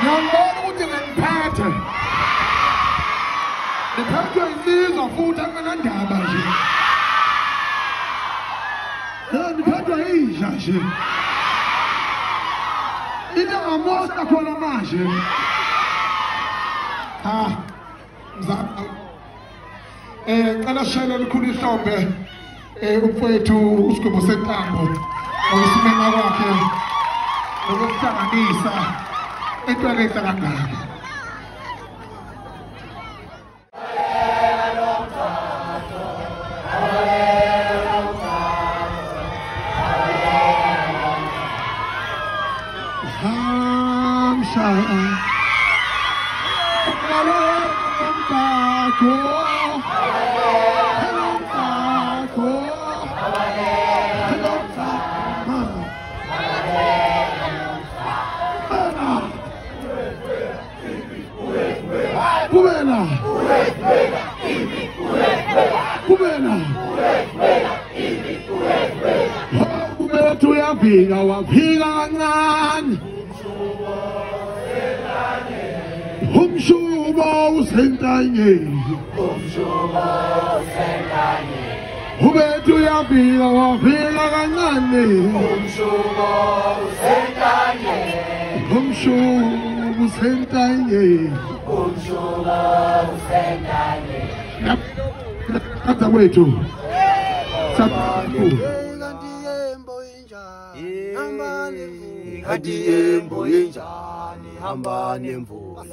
ngiyambona ukuthi ngemphethe ngiphathwe insizwa futhi anganandaba nje ngiphathwe yisha nje into ngamosta khona manje mzala ngicela shayela likhulu ihlombe umfowethu uSigwebo Sentambo ngokusimema kwakhe nokuhlanganisa entweni kangaka. Waphinga kancane umshubo usentanyeni ubethu uyaphinga waphinga kancane umshubo usentanyeni kata wethu Hadi yembo injani hamba nemvula.